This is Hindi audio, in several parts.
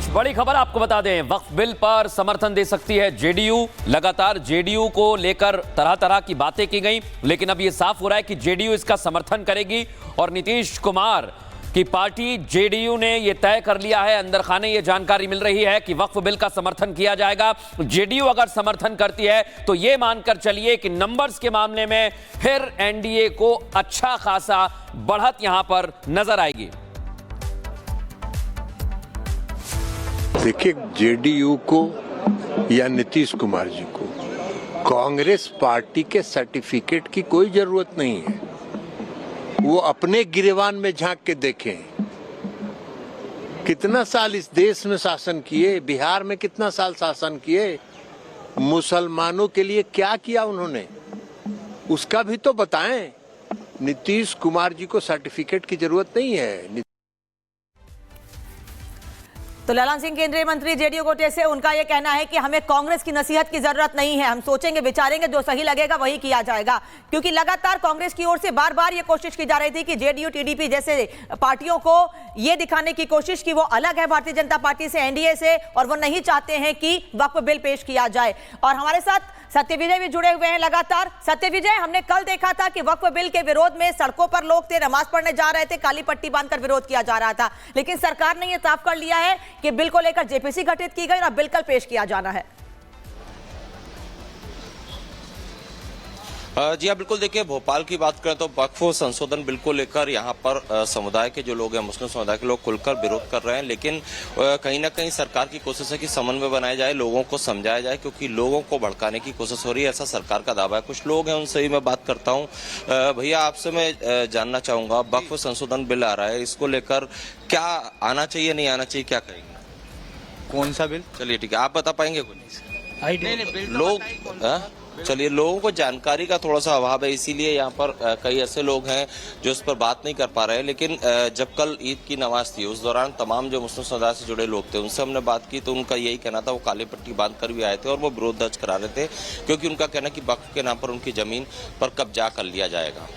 बीच बड़ी खबर आपको बता दें, वक्फ बिल पर समर्थन दे सकती है जेडीयू। लगातार जेडीयू को लेकर तरह तरह की बातें की गई, लेकिन अब यह साफ हो रहा है कि जेडीयू इसका समर्थन करेगी और नीतीश कुमार की पार्टी जेडीयू ने यह तय कर लिया है। अंदर खाने यह जानकारी मिल रही है कि वक्फ बिल का समर्थन किया जाएगा। जेडीयू अगर समर्थन करती है तो यह मानकर चलिए कि नंबर्स के मामले में फिर एनडीए को अच्छा खासा बढ़त यहां पर नजर आएगी। देखिए, जेडीयू को या नीतीश कुमार जी को कांग्रेस पार्टी के सर्टिफिकेट की कोई जरूरत नहीं है। वो अपने गिरेबान में झांक के देखें, कितना साल इस देश में शासन किए, बिहार में कितना साल शासन किए, मुसलमानों के लिए क्या किया उन्होंने, उसका भी तो बताएं। नीतीश कुमार जी को सर्टिफिकेट की जरूरत नहीं है। तो ललन सिंह केंद्रीय मंत्री जेडीयू कोटे से, उनका यह कहना है कि हमें कांग्रेस की नसीहत की जरूरत नहीं है, हम सोचेंगे विचारेंगे, जो सही लगेगा वही किया जाएगा। क्योंकि लगातार कांग्रेस की ओर से बार बार यह कोशिश की जा रही थी कि जेडीयू टीडीपी जैसे पार्टियों को यह दिखाने की कोशिश कि वो अलग है भारतीय जनता पार्टी से, एनडीए से, और वो नहीं चाहते हैं कि वक्फ बिल पेश किया जाए। और हमारे साथ सत्यविजय भी जुड़े हुए हैं लगातार। सत्यविजय, हमने कल देखा था कि वक्फ बिल के विरोध में सड़कों पर लोग थे, नमाज पढ़ने जा रहे थे, काली पट्टी बांधकर विरोध किया जा रहा था, लेकिन सरकार ने यह साफ कर लिया है कि बिल को लेकर जेपीसी गठित की गई और बिल कल पेश किया जाना है। जी हाँ, बिल्कुल। देखिए, भोपाल की बात करें तो वक्फ संशोधन बिल को लेकर यहाँ पर समुदाय के जो लोग हैं, मुस्लिम समुदाय के लोग खुलकर विरोध कर रहे हैं, लेकिन कहीं ना कहीं सरकार की कोशिश है कि समन्वय बनाया जाए, लोगों को समझाया जाए, क्योंकि लोगों को भड़काने की कोशिश हो रही है, ऐसा सरकार का दावा है। कुछ लोग हैं, उनसे ही मैं बात करता हूँ। भैया, आपसे मैं जानना चाहूंगा, वक्फ संशोधन बिल आ रहा है, इसको लेकर क्या आना चाहिए, नहीं आना चाहिए, क्या कहेंगे? कौन सा बिल? चलिए ठीक है, आप बता पाएंगे कुछ? नहीं, लोग चलिए, लोगों को जानकारी का थोड़ा सा अभाव है, इसीलिए यहाँ पर कई ऐसे लोग हैं जो इस पर बात नहीं कर पा रहे हैं। लेकिन जब कल ईद की नमाज थी, उस दौरान तमाम जो मुस्लिम समुदाय से जुड़े लोग थे, उनसे हमने बात की तो उनका यही कहना था, वो काली पट्टी बांध कर भी आए थे और वो विरोध दर्ज करा रहे थे, क्योंकि उनका कहना कि वक्फ के नाम पर उनकी जमीन पर कब्जा कर लिया जाएगा।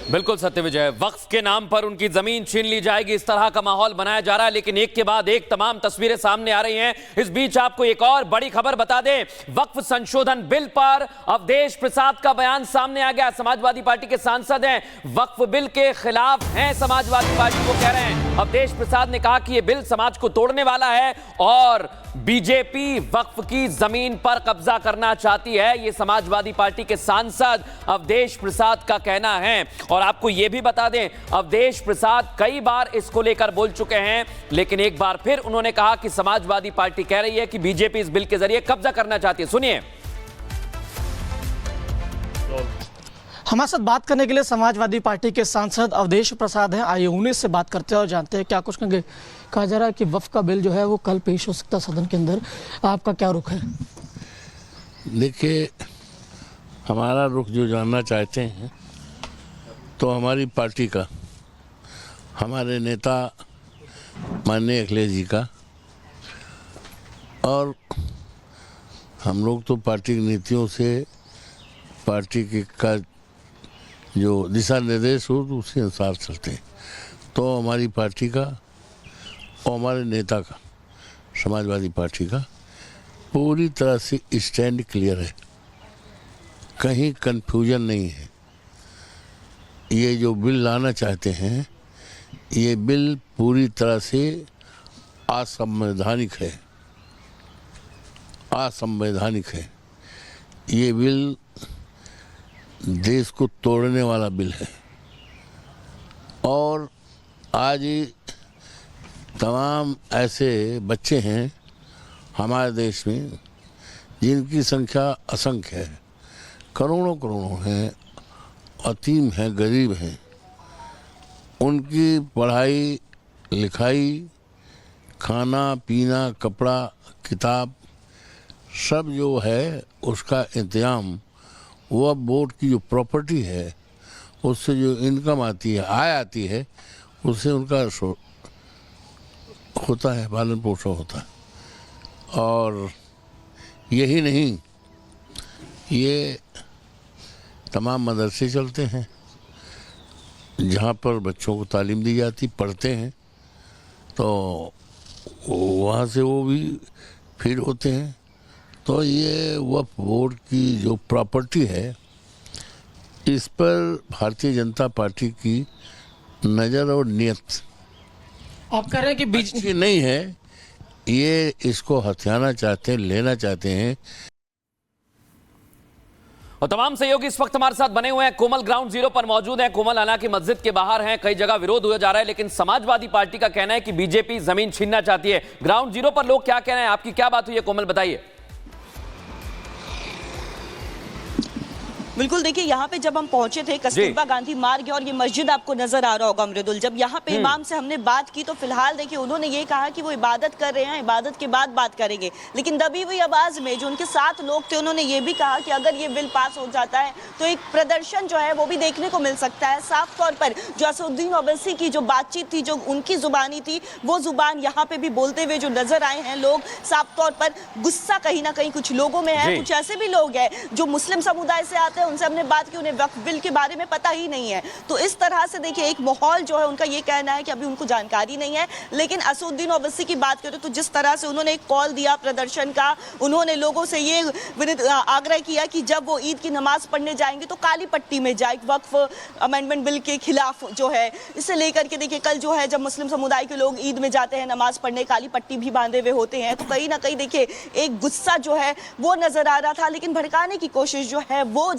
बिल्कुल सत्यविजय, वक्फ के नाम पर उनकी जमीन छीन ली जाएगी, इस तरह का माहौल बनाया जा रहा है। लेकिन एक के बाद एक तमाम तस्वीरें सामने आ रही हैं। इस बीच आपको एक और बड़ी खबर बता दें, वक्फ संशोधन बिल पर अवधेश प्रसाद का बयान सामने आ गया। समाजवादी पार्टी के सांसद हैं, वक्फ बिल के खिलाफ हैं, समाजवादी पार्टी को कह रहे हैं। अवधेश प्रसाद ने कहा कि यह बिल समाज को तोड़ने वाला है और बीजेपी वक्फ की जमीन पर कब्जा करना चाहती है। यह समाजवादी पार्टी के सांसद अवधेश प्रसाद का कहना है। और आपको यह भी बता दें, अवधेश प्रसाद कई बार इसको लेकर बोल चुके हैं, लेकिन एक बार फिर उन्होंने कहा कि समाजवादी पार्टी कह रही है कि बीजेपी इस बिल के जरिए कब्जा करना चाहती है। सुनिए। हमारे साथ बात करने के लिए समाजवादी पार्टी के सांसद अवधेश प्रसाद हैं। आइए उन्हीं से बात करते हैं और जानते हैं क्या कुछ कहेंगे। कहा जा रहा है कि वक्फ का बिल जो है वो कल पेश हो सकता है सदन के अंदर, आपका क्या रुख है? देखिए, हमारा रुख जो जानना चाहते हैं तो हमारी पार्टी का, हमारे नेता माननीय अखिलेश जी का, और हम लोग तो पार्टी की नीतियों से, पार्टी की का जो दिशा निर्देश हो तो उसी अनुसार चलते हैं। तो हमारी पार्टी का और हमारे नेता का, समाजवादी पार्टी का पूरी तरह से स्टैंड क्लियर है, कहीं कंफ्यूजन नहीं है। ये जो बिल लाना चाहते हैं, ये बिल पूरी तरह से असंवैधानिक है, असंवैधानिक है। ये बिल देश को तोड़ने वाला बिल है। और आज तमाम ऐसे बच्चे हैं हमारे देश में जिनकी संख्या असंख्य है, करोड़ों करोड़ों हैं, अतीम हैं, गरीब हैं। उनकी पढ़ाई लिखाई, खाना पीना, कपड़ा, किताब, सब जो है उसका इंतजाम वो अब बोर्ड की जो प्रॉपर्टी है, उससे जो इनकम आती है, आय आती है, उससे उनका होता है, पालन पोषण होता है। और यही नहीं, ये तमाम मदरसे चलते हैं जहाँ पर बच्चों को तालीम दी जाती, पढ़ते हैं। तो वहाँ से वो भी फीड होते हैं। तो ये वक्फ बोर्ड की जो प्रॉपर्टी है, इस पर भारतीय जनता पार्टी की नज़र और नियत आप कह रहे हैं कि बीच अच्छी नहीं है। ये इसको हथियाना चाहते हैं, लेना चाहते हैं। और तमाम सहयोगी इस वक्त हमारे साथ बने हुए हैं। कोमल ग्राउंड जीरो पर मौजूद हैं। कोमल, हालांकि मस्जिद के बाहर हैं, कई जगह विरोध हुआ जा रहा है, लेकिन समाजवादी पार्टी का कहना है कि बीजेपी जमीन छीनना चाहती है। ग्राउंड जीरो पर लोग क्या कह रहे हैं, आपकी क्या बात हुई है? कोमल बताइए। बिल्कुल, देखिए यहाँ पे जब हम पहुंचे थे कस्तूरबा गांधी मार्ग और ये मस्जिद आपको नजर आ रहा होगा मृदुल, जब यहाँ पे इमाम से हमने बात की तो फिलहाल देखिए उन्होंने ये कहा कि वो इबादत कर रहे हैं, इबादत के बाद बात करेंगे। लेकिन दबी हुई आवाज में जो उनके साथ लोग थे उन्होंने ये भी कहा कि अगर ये बिल पास हो जाता है तो एक प्रदर्शन जो है वो भी देखने को मिल सकता है। साफ तौर पर जो असदुद्दीन ओवैसी की जो बातचीत थी, जो उनकी जुबानी थी, वो जुबान यहाँ पे भी बोलते हुए जो नजर आए हैं लोग। साफ तौर पर गुस्सा कहीं ना कहीं कुछ लोगों में है। कुछ ऐसे भी लोग हैं जो मुस्लिम समुदाय से आते हैं, उनसे हमने बात की, उन्हें वक्फ बिल के बारे में पता ही नहीं है। तो इस तरह से देखिए एक माहौल जो है, उनका ये कहना है कि अभी उनको जानकारी नहीं है। लेकिन असदुद्दीन ओवैसी की बात करें तो जिस तरह से उन्होंने एक कॉल दिया प्रदर्शन का, उन्होंने लोगों से ये आग्रह किया कि जब वो ईद की नमाज पढ़ने जाएंगे तो काली पट्टी में जाए, वक्फ अमेंडमेंट बिल के खिलाफ जो है। इसे लेकर के देखिए कल जो है जब मुस्लिम समुदाय के लोग ईद में जाते हैं नमाज पढ़ने, काली पट्टी भी बांधे हुए होते हैं, तो कहीं ना कहीं देखिए एक गुस्सा जो है वो नजर आ रहा था। लेकिन भड़काने की कोशिश जो है वो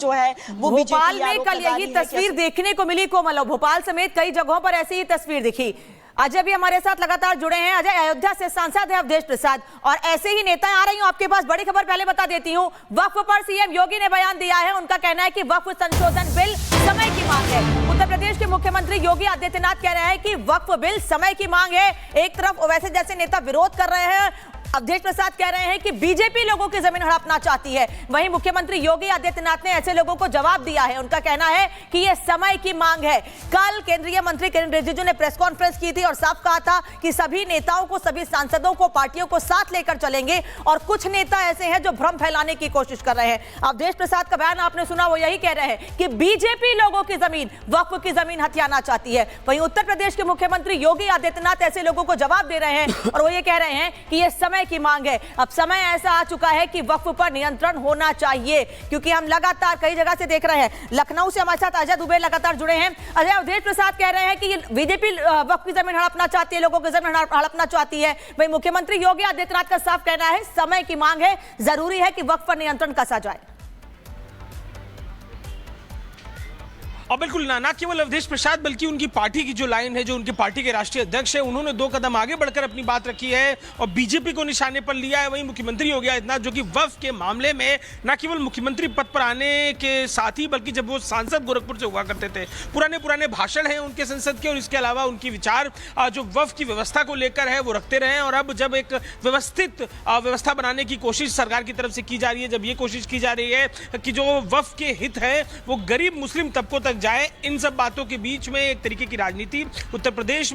भोपाल में कल यही तस्वीर देखने को मिली कोमल, भोपाल समेत कई जगहों पर ऐसी ही तस्वीर दिखी। अजय भी हमारे साथ लगातार जुड़े हैं। अजय, अयोध्या से सांसद है अवधेश प्रसाद और ऐसे ही नेताएं आ रही हूं आपके पास। बड़ी खबर पहले बता देती हूं, वक्फ पर सीएम योगी ने बयान दिया है। उनका कहना है कि वक्फ संशोधन बिल समय की मांग है। उत्तर प्रदेश के मुख्यमंत्री योगी आदित्यनाथ कह रहे हैं कि वक्फ बिल समय की मांग है। एक तरफ ओवैसी जैसे नेता विरोध कर रहे हैं, अवधेश प्रसाद कह रहे हैं कि बीजेपी लोगों की जमीन हड़पना चाहती है। वहीं मुख्यमंत्री योगी आदित्यनाथ ने ऐसे लोगों को जवाब दिया है। उनका कहना है कि यह समय की मांग है। कल केंद्रीय मंत्री किरेन रिजिजू ने प्रेस कॉन्फ्रेंस की थी और साफ कहा था कि सभी नेताओं को, सभी सांसदों को, पार्टियों को साथ लेकर चलेंगे और कुछ नेता ऐसे हैं जो भ्रम फैलाने की कोशिश कर रहे हैं। अवधेश प्रसाद का बयान आपने सुना, वो यही कह रहे हैं कि बीजेपी लोगों की जमीन, वक्फ की जमीन हथियाना चाहती है। वहीं उत्तर प्रदेश के मुख्यमंत्री योगी आदित्यनाथ ऐसे लोगों को जवाब दे रहे हैं और वो ये कह रहे हैं कि यह समय की मांग है। अब समय ऐसा आ चुका है कि वक्फ पर नियंत्रण होना चाहिए, क्योंकि हम लगातार कई जगह से देख रहे हैं। लखनऊ से हमारे साथ अजय दुबे लगातार जुड़े हैं। अजय, अवधेश प्रसाद कह रहे हैं कि बीजेपी वक्फ की जमीन हड़पना चाहती है, लोगों की जमीन हड़पना चाहती है। वहीं मुख्यमंत्री योगी आदित्यनाथ का साफ कहना है समय की मांग है, जरूरी है कि वक्फ पर नियंत्रण कसा जाए। और बिल्कुल ना केवल अवधेश प्रसाद बल्कि उनकी पार्टी की जो लाइन है, जो उनकी पार्टी के राष्ट्रीय अध्यक्ष है, उन्होंने 2 कदम आगे बढ़कर अपनी बात रखी है और बीजेपी को निशाने पर लिया है। वहीं मुख्यमंत्री योगी आदित्यनाथ जो कि वक्फ के मामले में न केवल मुख्यमंत्री पद पर आने के साथ ही बल्कि जब वो सांसद गोरखपुर से हुआ करते थे, पुराने भाषण हैं उनके संसद के और इसके अलावा उनकी विचार जो वक्फ की व्यवस्था को लेकर है वो रखते रहे। और अब जब एक व्यवस्थित व्यवस्था बनाने की कोशिश सरकार की तरफ से की जा रही है, जब ये कोशिश की जा रही है कि जो वक्फ के हित है वो गरीब मुस्लिम तबकों तक जाए, इन सब बातों के बीच में एक तरीके की राजनीति उत्तर प्रदेश